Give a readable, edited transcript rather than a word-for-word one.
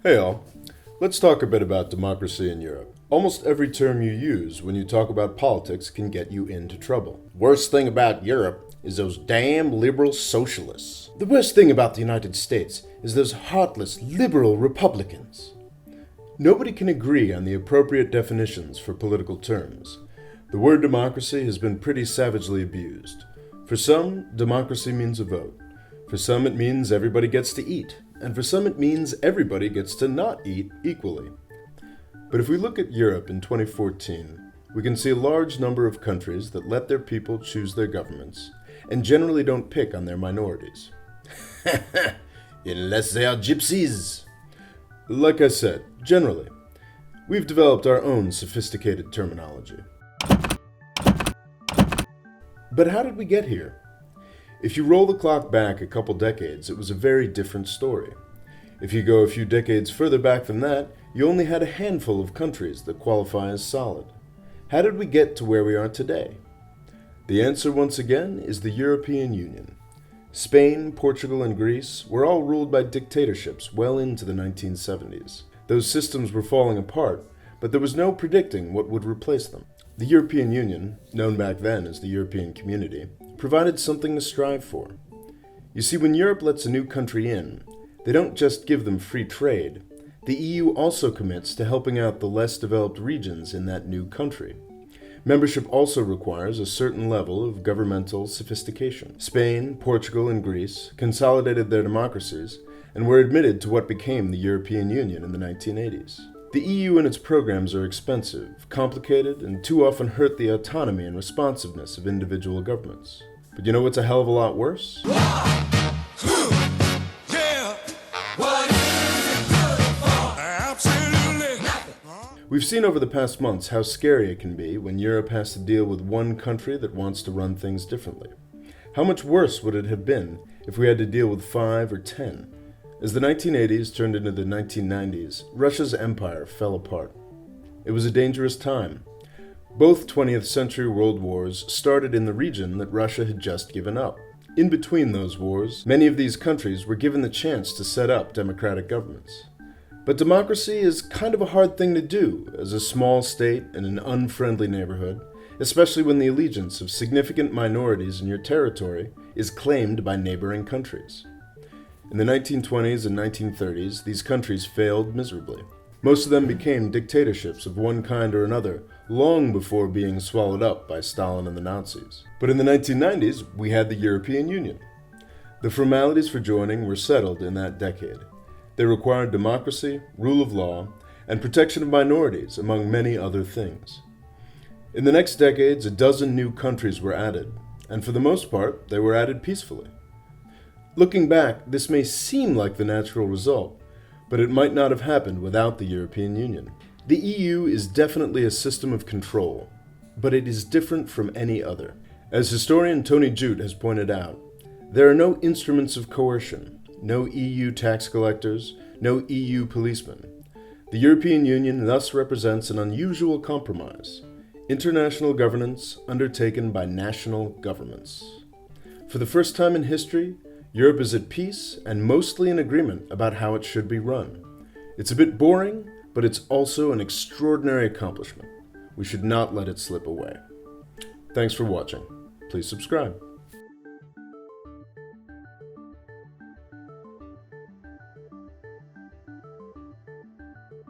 Hey all, let's talk a bit about democracy in Europe. Almost every term you use when you talk about politics can get you into trouble. Worst thing about Europe is those damn liberal socialists. The worst thing about the United States is those heartless liberal Republicans. Nobody can agree on the appropriate definitions for political terms. The word democracy has been pretty savagely abused. For some, democracy means a vote. For some, it means everybody gets to eat. And for some, it means everybody gets to not eat equally. But if we look at Europe in 2014, we can see a large number of countries that let their people choose their governments and generally don't pick on their minorities. Unless they are gypsies. Like I said, generally, we've developed our own sophisticated terminology. But how did we get here? If you roll the clock back a couple decades, it was a very different story. If you go a few decades further back than that, you only had a handful of countries that qualify as solid. How did we get to where we are today? The answer, once again, is the European Union. Spain, Portugal, and Greece were all ruled by dictatorships well into the 1970s. Those systems were falling apart, but there was no predicting what would replace them. The European Union, known back then as the European Community, provided something to strive for. You see, when Europe lets a new country in, they don't just give them free trade. The EU also commits to helping out the less developed regions in that new country. Membership also requires a certain level of governmental sophistication. Spain, Portugal, and Greece consolidated their democracies and were admitted to what became the European Union in the 1980s. The EU and its programs are expensive, complicated, and too often hurt the autonomy and responsiveness of individual governments. But you know what's a hell of a lot worse? We've seen over the past months how scary it can be when Europe has to deal with one country that wants to run things differently. How much worse would it have been if we had to deal with 5 or 10? As the 1980s turned into the 1990s, Russia's empire fell apart. It was a dangerous time. Both 20th century world wars started in the region that Russia had just given up. In between those wars, many of these countries were given the chance to set up democratic governments. But democracy is kind of a hard thing to do as a small state in an unfriendly neighborhood, especially when the allegiance of significant minorities in your territory is claimed by neighboring countries. In the 1920s and 1930s, these countries failed miserably. Most of them became dictatorships of one kind or another long before being swallowed up by Stalin and the Nazis. But in the 1990s, we had the European Union. The formalities for joining were settled in that decade. They required democracy, rule of law, and protection of minorities, among many other things. In the next decades, a dozen new countries were added, and for the most part, they were added peacefully. Looking back, this may seem like the natural result, but it might not have happened without the European Union. The EU is definitely a system of control, but it is different from any other. As historian Tony Judt has pointed out, there are no instruments of coercion, no EU tax collectors, no EU policemen. The European Union thus represents an unusual compromise, international governance undertaken by national governments. For the first time in history, Europe is at peace and mostly in agreement about how it should be run. It's a bit boring, but it's also an extraordinary accomplishment. We should not let it slip away. Thanks for watching. Please subscribe.